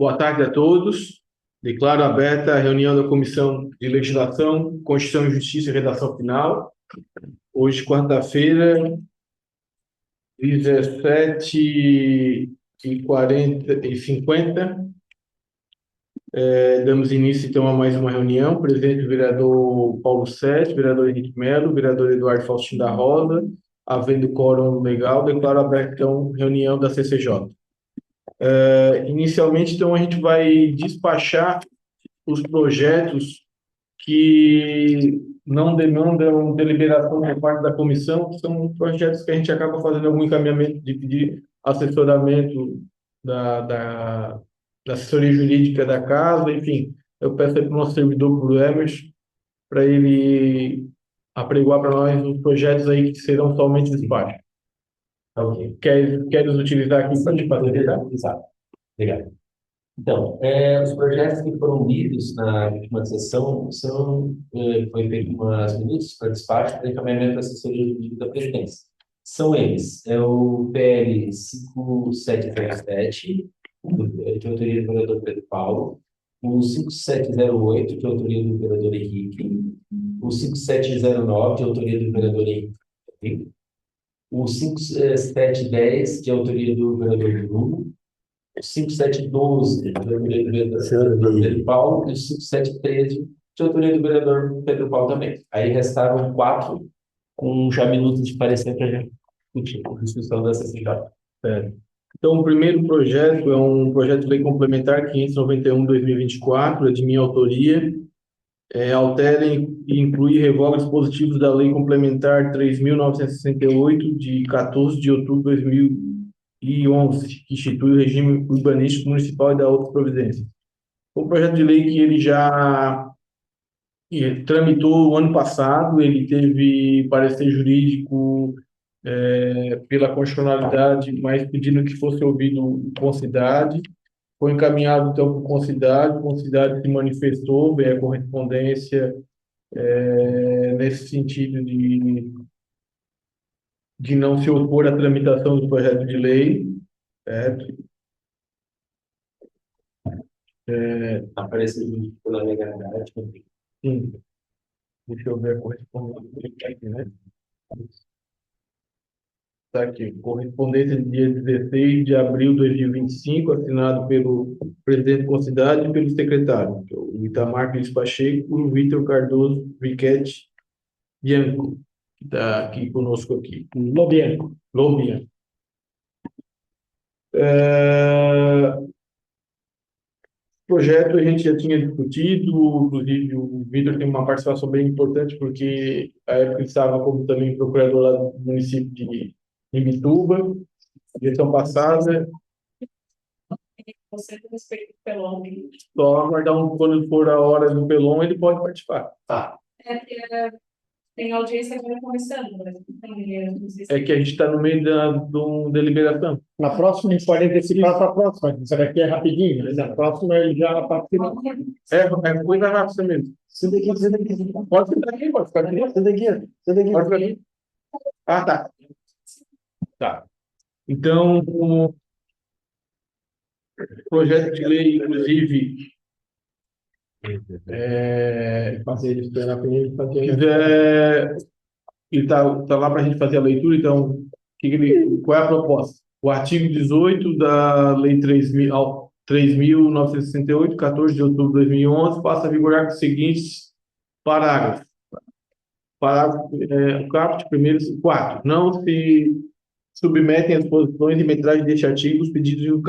Boa tarde a todos. Declaro aberta a reunião da Comissão de Legislação, Constituição e Justiça e Redação Final. Hoje, quarta-feira, 17h40 e 50. Damos início, então, a mais uma reunião. Presente o vereador Paulo Sete, vereador Henrique Melo, vereador Eduardo Faustino da Rosa. Havendo quórum legal, declaro aberta, então, reunião da CCJ. Inicialmente, então, a gente vai despachar os projetos que não demandam deliberação por parte da comissão, que são projetos que a gente acaba fazendo algum encaminhamento de pedir assessoramento da assessoria jurídica da casa, enfim. Eu peço aí para o nosso servidor, para o Emerson, para ele apregoar para nós os projetos aí que serão somente despacho. Ok. Queres utilizar aqui para te fazer? Exato. Obrigado. Então, os projetos que foram lidos na última sessão foi feito umas minutos para despacho para encaminhamento da assessoria jurídica da presidência. São eles, o PL 5707, de autoria do vereador Pedro Paulo, o 5708, de autoria do vereador Henrique, o 5709, de autoria do vereador Henrique, o 5710, de autoria do vereador Bruno, o 5712, de autoria do vereador Pedro Paulo, e o 5713, de autoria do vereador Pedro Paulo também. Aí restaram 4, com já minutos de parecer para a gente discutir a discussão da CCJ. Então, o primeiro projeto é um projeto de lei complementar 591/2024, é de minha autoria. Altera e inclui e revoga dispositivos da lei complementar 3.968, de 14 de outubro de 2011, que institui o regime urbanístico municipal e da outras providências. Um projeto de lei que ele já tramitou o ano passado, ele teve parecer jurídico pela constitucionalidade, mas pedindo que fosse ouvido com cidade. Foi encaminhado, então, para o Concidade. O Concidade se manifestou, veio a correspondência nesse sentido de não se opor à tramitação do projeto de lei. Certo? Apareceu pela legalidade. Sim. Deixa eu ver a correspondência aqui, né? Está aqui, correspondência de dia 16 de abril de 2025, assinado pelo presidente da Concidade e pelo secretário, que é o Itamar Cris Pacheco, e o Vitor Cardoso Riquete Bianco, que está aqui conosco aqui. Lobianco. O projeto a gente já tinha discutido, inclusive o Vitor tem uma participação bem importante, porque a época ele estava como também procurador lá do município de Imbituba, gestão passada. Você respeita o Pelon. Só aguardar quando for a hora do Pelon, ele pode participar. Tá. Tem audiência agora começando, mas não sei se... É que a gente está no meio da deliberação. Na próxima, a gente pode antecipar para a próxima. Essa daqui é rapidinho, mas na próxima ele já participa. É coisa rápida mesmo. Senta aqui. Pode ficar aqui, pode ficar aqui. Senta aqui. Pode ficar aqui. Ah, tá. Tá. Então, o projeto de lei, inclusive, Fazer ele esperar para ele fazer. ele está lá para a gente fazer a leitura, então, qual é a proposta? O artigo 18 da Lei 3.968, 14 de outubro de 2011, passa a vigorar com os seguintes parágrafos. O caput, primeiro, 4. Não se submetem às posições e metragem deste artigo os pedidos de uso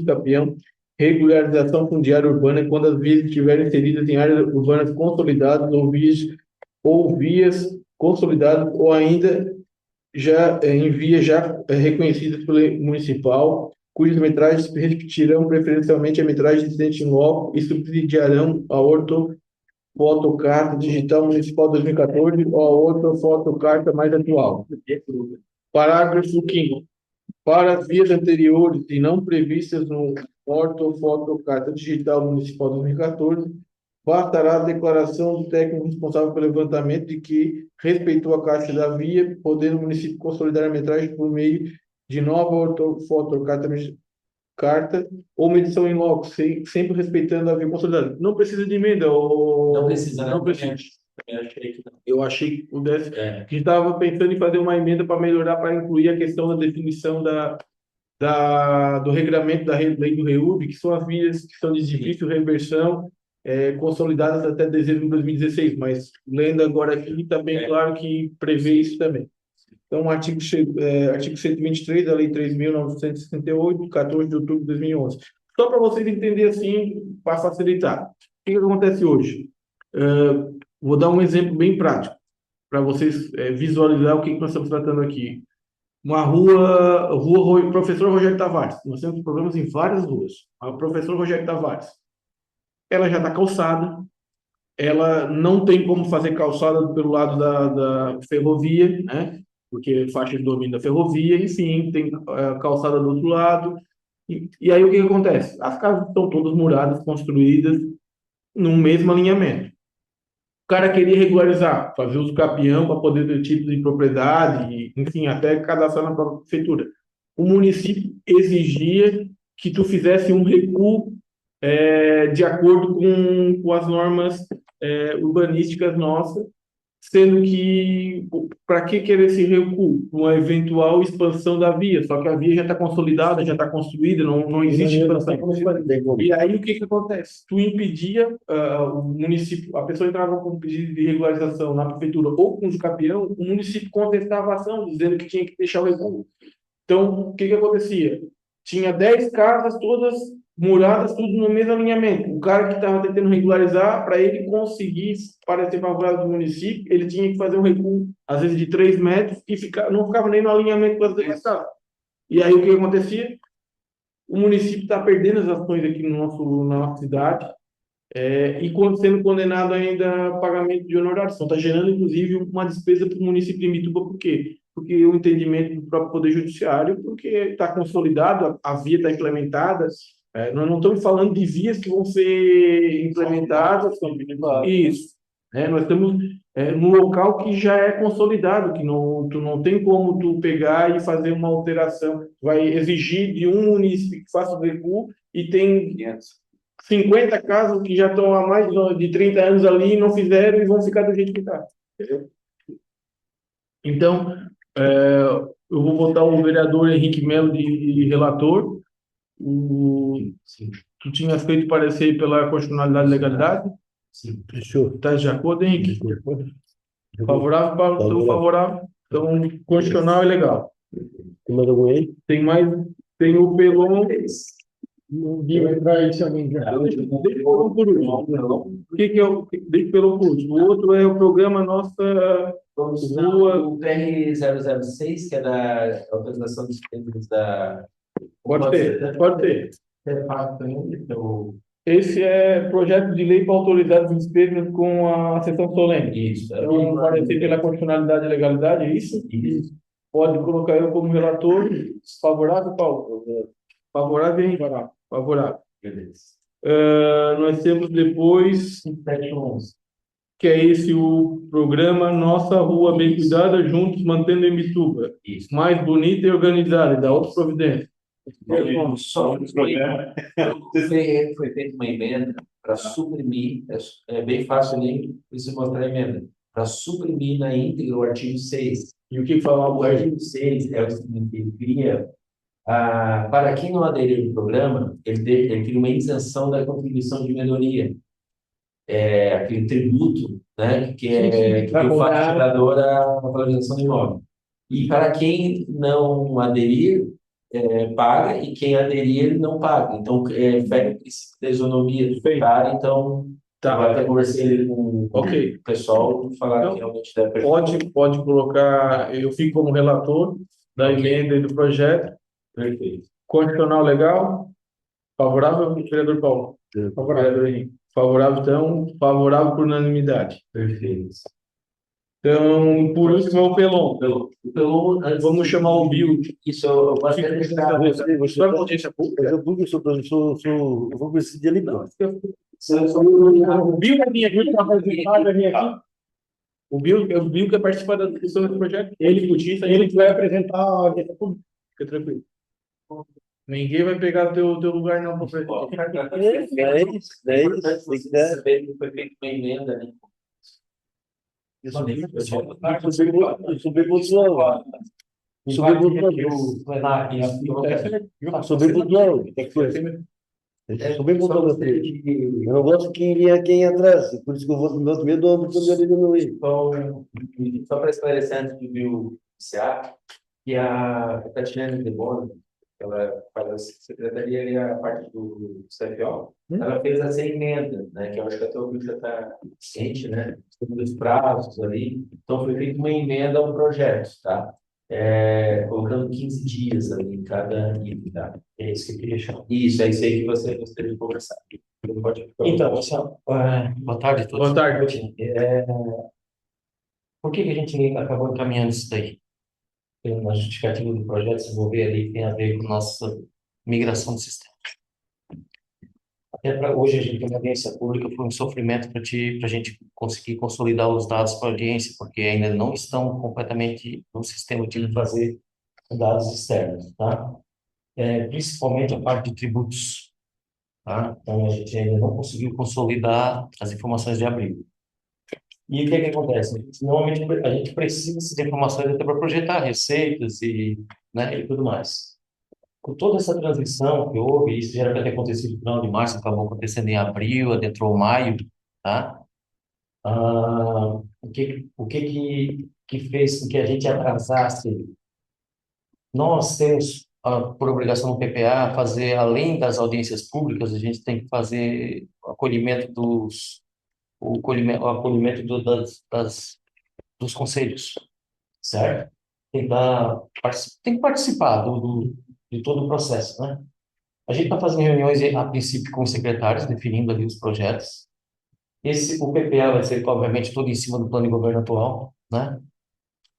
capião, regularização fundiária urbana quando as vias estiverem inseridas em áreas urbanas consolidadas ou vias consolidadas ou ainda já em vias já reconhecidas pela municipal, cujas metragens se repetirão preferencialmente a metragem existente em loco e subsidiarão a ortofotocarta digital municipal 2014 ou a ortofotocarta mais atual. Parágrafo 5º. Para as vias anteriores e não previstas no ortofotocarta digital municipal 2014, bastará a declaração do técnico responsável pelo levantamento de que respeitou a caixa da via, podendo o município consolidar a metragem por meio de nova ortofotocarta carta ou medição em loco, sempre respeitando a via consolidada. Não precisa de emenda, ou Não precisa, né? não precisa. Também achei que não. Eu achei que pudesse. É. A gente estava pensando em fazer uma emenda para melhorar, para incluir a questão da definição do regramento da lei do REURB, que são as vias que são de difícil reversão, consolidadas até dezembro de 2016, mas lendo agora aqui, está bem claro que prevê isso também. Então, artigo 123 da Lei 3.968, 14 de outubro de 2011. Só para vocês entenderem assim, para facilitar. O que acontece hoje? Vou dar um exemplo bem prático, para vocês visualizar o que nós estamos tratando aqui. Uma rua Professor Rogério Tavares. Nós temos problemas em várias ruas. A Professor Rogério Tavares, ela já está calçada, ela não tem como fazer calçada pelo lado da ferrovia, né? Porque faixa de domínio da ferrovia, enfim, tem calçada do outro lado. E aí o que acontece? As casas estão todas muradas, construídas no mesmo alinhamento. O cara queria regularizar, fazer uso capião para poder ter título de propriedade, enfim, até cadastrar na própria prefeitura. O município exigia que tu fizesse um recuo de acordo com as normas urbanísticas nossas, sendo que, para que querer esse recuo? Uma eventual expansão da via, só que a via já está consolidada, já está construída, não existe expansão. E aí o que acontece? Tu impedia o município, a pessoa entrava com um pedido de regularização na prefeitura ou com o capião, o município contestava a ação, dizendo que tinha que deixar o recuo. Então, o que acontecia? Tinha 10 casas, todas muradas, tudo no mesmo alinhamento. O cara que estava tentando regularizar, para ele conseguir parecer favorável do município, ele tinha que fazer um recuo, às vezes de 3 metros, e não ficava nem no alinhamento com as demais casas. E aí o que acontecia? O município está perdendo as ações aqui na nossa cidade, e sendo condenado ainda a pagamento de honorários. Então, está gerando, inclusive, uma despesa para o município de Imbituba. Por quê? Porque o entendimento do próprio Poder Judiciário, porque está consolidado, a via está implementada. Nós não estamos falando de vias que vão ser implementadas. Isso. Nós estamos num local que já é consolidado, que tu não tem como tu pegar e fazer uma alteração. Vai exigir de um município que faça o recuo e tem 50 casas que já estão há mais de 30 anos ali e não fizeram e vão ficar do jeito que está. Então, eu vou botar o vereador Henrique Melo de relator. Tu tinha feito parecer pela constitucionalidade e legalidade? Sim. Fechou. Está de acordo, Henrique? Favorável, Paulo? Estou favorável. Então, constitucional e legal. Tem mais? Tem o Pelon. Deixa pelo último. O outro é o programa Nossa Rua. O PR-006, que é da autorização dos termos da... Pode ter. Esse é projeto de lei para autorizar as despesas com a sessão solene. Isso. Então, parecer pela constitucionalidade e legalidade, é isso? Isso. Pode colocar eu como relator. Favorável, Paulo? Favorável, hein? Favorável. Beleza. Nós temos depois, 711. que é esse o programa Nossa Rua Bem Cuidada, juntos mantendo a Imbituba Isso. mais bonita e organizada, da outra providência. Só foi feita uma emenda para suprimir, é bem fácil nem isso mostrar a emenda, para suprimir na íntegra o artigo 6. E o que falava O artigo 6 é o seguinte: ele cria, para quem não aderiu ao programa, ele cria uma isenção da contribuição de melhoria, aquele tributo, né, que faz gerador a valorização do imóvel. E para quem não aderir, paga, e quem aderir não paga. Então, fere o princípio da isonomia do cara. Então, eu até conversei com o pessoal e falaram que realmente deve... Pode colocar, eu fico como relator da emenda e do projeto. Perfeito. Constitucional legal? Favorável, vereador Paulo? Favorável, Henrique. Favorável, então, favorável por unanimidade. Perfeito. Então, por último, é o Pelon. Vamos chamar o Bill. Isso, eu gosto de deixar... Você vai audiência pública? Eu vou decidir ali, não. O Bill vai vir aqui para participar, vai vir aqui. O Bill quer participar da discussão desse projeto. Ele que vai apresentar a audiência pública. Fica tranquilo. Ninguém vai pegar teu lugar, não, professor. É isso, é isso. Tem que dar. Saber que foi feita uma emenda, né? Eu subi pro João. Subi pro João. Subi pro João. Subi pro João. Eu não gosto que quem ia atrás. Por isso que eu vou com meus medo do quando ele não ir. Só para esclarecer antes de vir o ICA, que a Tatiana de Bona, ela faz a secretaria ali, a parte do CFO, ela fez essa emenda, né, que eu acho que até o Rio já está ciente, né, sobre os prazos ali. Então, foi feita uma emenda ao projeto, tá? Colocando 15 dias ali em cada item, tá? É isso que eu queria chamar. Isso, é isso aí que você gostaria de conversar. Então, assim, boa tarde a todos. Boa tarde. Por que que a gente acabou encaminhando isso daí? Na justificativa do projeto, se envolver ali, que tem a ver com nossa migração do sistema. Até para hoje, a gente tem uma audiência pública, foi um sofrimento para a gente conseguir consolidar os dados para a audiência, porque ainda não estão completamente no sistema de fazer dados externos, tá? Principalmente a parte de tributos, tá? Então, a gente ainda não conseguiu consolidar as informações de abril. E o que é que acontece? Normalmente, a gente precisa dessas informações até para projetar receitas e, né, e tudo mais. Com toda essa transição que houve, isso já era para ter acontecido no final de março, acabou acontecendo em abril, adentrou maio, tá? O que fez com que a gente atrasasse? Nós temos, por obrigação do PPA, fazer, além das audiências públicas, a gente tem que fazer o acolhimento dos conselhos, certo? Tem que participar de todo o processo, né? A gente está fazendo reuniões, a princípio, com os secretários, definindo ali os projetos. O PPA vai ser, obviamente, todo em cima do plano de governo atual, né?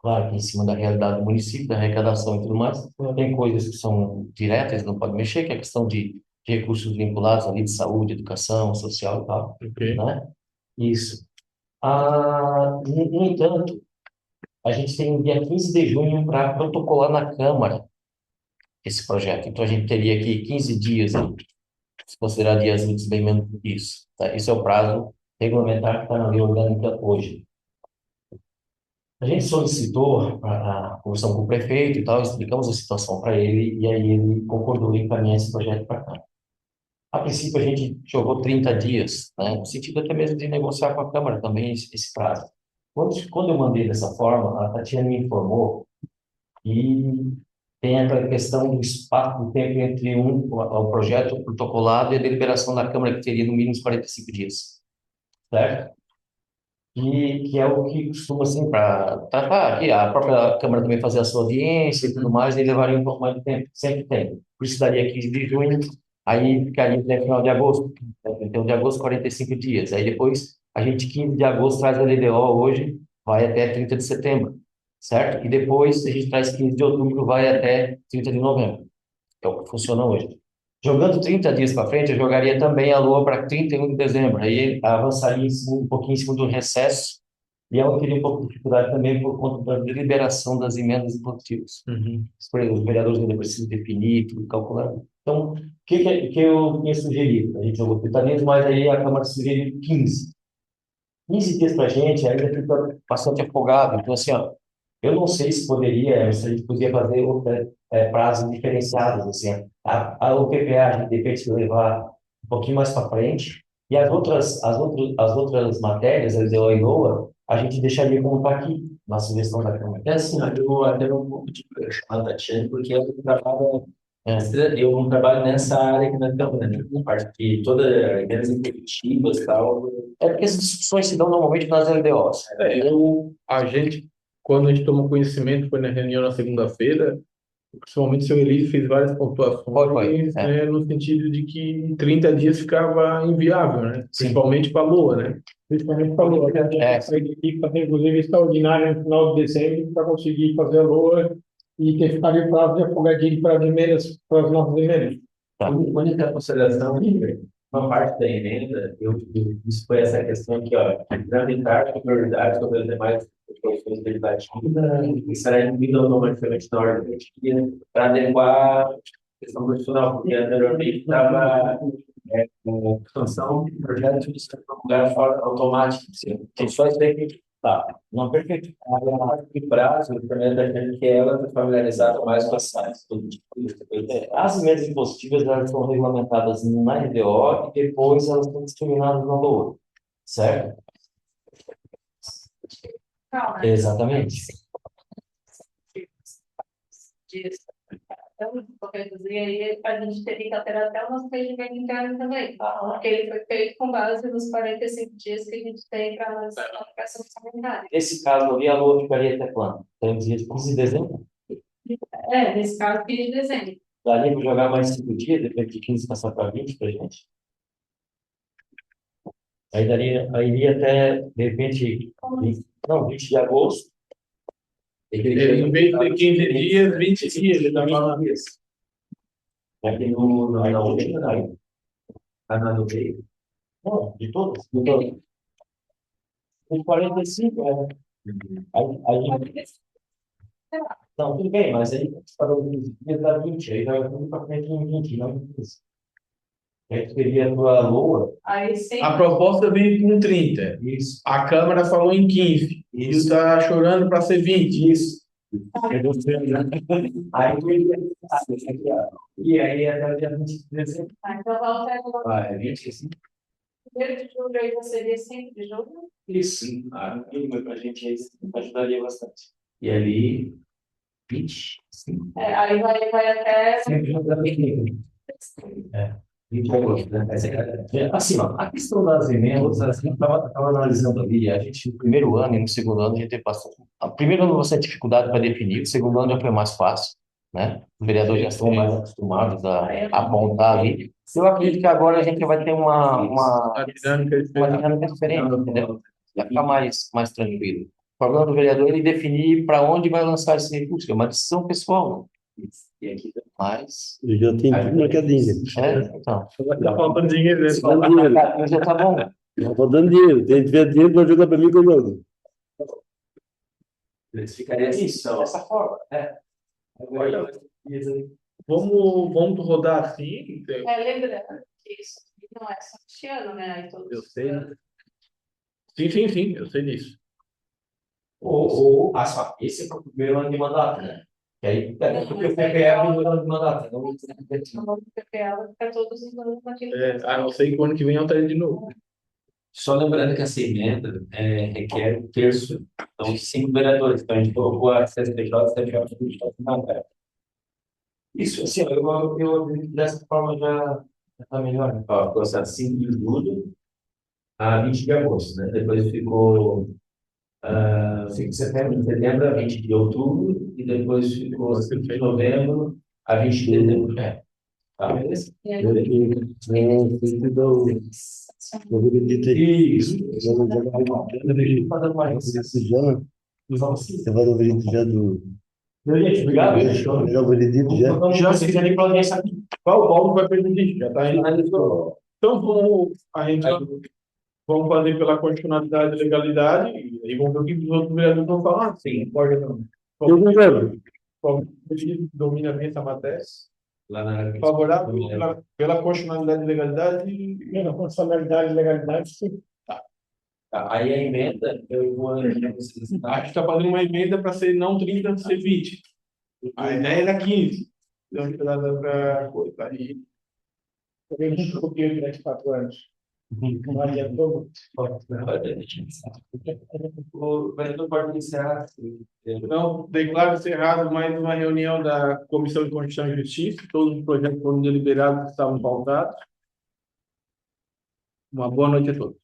Claro que em cima da realidade do município, da arrecadação e tudo mais. Tem coisas que são diretas, não pode mexer, que é a questão de recursos vinculados ali de saúde, educação, social e tal, Ok. né? Isso. No entanto, a gente tem o dia 15 de junho para protocolar na Câmara esse projeto. Então, a gente teria aqui 15 dias, né? Se considerar dias úteis, bem menos do que isso, tá? Esse é o prazo regulamentar que está na lei orgânica hoje. A gente solicitou a conversão com o prefeito e tal, explicamos a situação para ele, e aí ele concordou em encaminhar esse projeto para cá. A princípio, a gente jogou 30 dias, né, no sentido até mesmo de negociar com a Câmara também esse prazo. Quando eu mandei dessa forma, a Tatiana me informou que tem aquela questão do espaço, do tempo entre o projeto protocolado e a deliberação da Câmara, que teria no mínimo uns 45 dias, certo? Que é o que costuma, assim, para tratar aqui, a própria Câmara também fazer a sua audiência e tudo mais, e levaria um pouco mais de tempo, sempre tem. Por isso daria 15 de junho, aí ficaria até final de agosto, né? Então de agosto 45 dias, aí depois a gente 15 de agosto traz a LDO hoje, vai até 30 de setembro, certo? E depois a gente traz 15 de outubro, vai até 30 de novembro, que é o que funciona hoje. Jogando 30 dias para frente, eu jogaria também a Lua para 31 de dezembro. Aí avançaria um pouquinho em cima do recesso. E ela teria um pouco de dificuldade também por conta da deliberação das emendas impositivas. Os vereadores ainda precisam definir, tudo calcular. Então, o que eu tinha sugerido? A gente jogou 30 dias, mas aí a Câmara sugeriu 15. 15 dias para a gente ainda fica bastante afogado. Então, assim, ó, eu não sei se a gente podia fazer prazos diferenciados, assim. O PPA, a gente depende de levar um pouquinho mais para frente, e as outras matérias, a LDO e LOA, a gente deixaria como está aqui, na sugestão da Câmara. Assim, ó, eu até um pouco de chamar a Tatiana, porque eu não trabalho nessa área aqui na Câmara, né? Na parte que toda emendas impositivas e tal. É porque as discussões se dão normalmente nas LDOs. Quando a gente tomou conhecimento, foi na reunião na segunda-feira, principalmente o seu Elise fez várias pontuações, Foi. né, no sentido de que em 30 dias ficava inviável, né? Sim. Principalmente para a Lua, né? Principalmente para a Lua. A gente vai ter que fazer, inclusive, extraordinário no final de dezembro para conseguir fazer a Lua e ter ficado em prazo de afogadinho para as emendas, para as nossas emendas. Tá. A única consideração, uma parte da emenda, isso foi essa questão aqui, ó, tramitar com prioridade sobre as demais profissões derivativas e será incluída automaticamente na ordem do dia para adequar questão profissional, porque anteriormente estava com expansão de projetos de lugar fora automático. Tem só isso aí que tá. Não, perfeito. A de prazo, o primeiro da gente que ela está familiarizada mais com as sites, tudo tipo isso. As emendas impositivas elas são regulamentadas na RDO e depois elas são discriminadas na LOA, certo? Calma. Exatamente. Disso. Então, eu quero dizer, aí a gente teria que alterar até o nosso regimento interno também, porque ele foi feito com base nos 45 dias que a gente tem para analisar a aplicação orçamentária. Nesse caso ali, a LOA ficaria até quando? Até o dia 15 de dezembro? Nesse caso, 15 de dezembro. Daria para jogar mais 5 dias, depois de 15 passar para 20 para gente? Aí iria até, de repente, 20 de agosto. Ele, em vez de 15 dias, 20 dias, ele está falando isso. Aqui na última, aí. Está na meio. Não, de todas. De todas. Os 45, não, tudo bem, mas aí para os dias da 20, aí vai tudo para frente em 20, não em 15. Aí tu teria a tua LOA. Aí sempre. A proposta veio com 30. Isso. A Câmara falou em 15. E ele está chorando para ser 20. Isso. Aí tu iria. E aí até o dia 20 de dezembro. Então, vamos até o Vai, 25. 1º de julho, aí seria 5 de julho. Isso. Para a gente aí ajudaria bastante. E ali, 25. Aí vai até. Sempre já dá bem. 20 de agosto, né? Assim, ó, a questão das emendas, a gente estava analisando ali, a gente no primeiro ano e no segundo ano a gente teve bastante. No primeiro ano você tem dificuldade para definir, o segundo ano já foi mais fácil, né? Os vereadores já estão mais acostumados a apontar ali. Eu acredito que agora a gente vai ter uma dinâmica diferente, entendeu? Vai ficar mais tranquilo. O problema do vereador é ele definir para onde vai lançar esse recurso, é uma decisão pessoal, né? E aqui mais. Eu já tenho tudo marcadinho. Então. Está faltando dinheiro, né? Falta dinheiro. Já tá bom. Tá faltando dinheiro. Tem que tiver dinheiro para jogar para mim que eu jogo. Eles ficariam assim, só. Dessa forma, Vamos rodar assim. Lembrando que isso não é só este ano, né? Aí todos Eu os sei. anos. Sim, eu sei disso. Esse é o primeiro ano de mandato, né? Que aí, porque o PPE é o primeiro ano de mandato. Não, O nome do PPA vai ficar todos os anos naquele. A não ser que o ano que vem altere de novo. Só lembrando que essa emenda requer 1/3, então, de 5 vereadores. Então, a gente colocou a CSPJ, CSPJ, CSPJ, não, cara. isso, assim, eu acredito que dessa forma já está melhor, né? Ó, ficou assim, 5 de julho a 20 de agosto, né? Depois ficou 5 de setembro a 20 de outubro, e depois ficou 5 de novembro a 20 de dezembro. Tá, beleza? Eu tenho que dar o veredito aí. Isso. Fazendo mais. Já? Você vai dar o veredito já do. Gente, obrigado. Já o veredito já? Já, se quiser ir para a audiência aqui. Qual o Paulo vai permitir? Já está indo. Então, vamos fazer pela constitucionalidade e legalidade, e aí vamos ver o que os outros vereadores vão falar. Sim, pode ou não. Eu concordo. Como domina bem essa matéria? Lá na Favorável pela constitucionalidade e legalidade. Pela constitucionalidade e legalidade, sim. Tá, aí a emenda, eu vou. A gente está fazendo uma emenda para ser não 30, ser 20. A ideia era 15. Então, para coisa aí. Eu nunca copiei durante 4 anos. Não adiantou. O vereador pode iniciar. Então, declaro encerrado mais uma reunião da Comissão de Constituição e Justiça. Todos os projetos foram deliberados que estavam pautados. Uma boa noite a todos.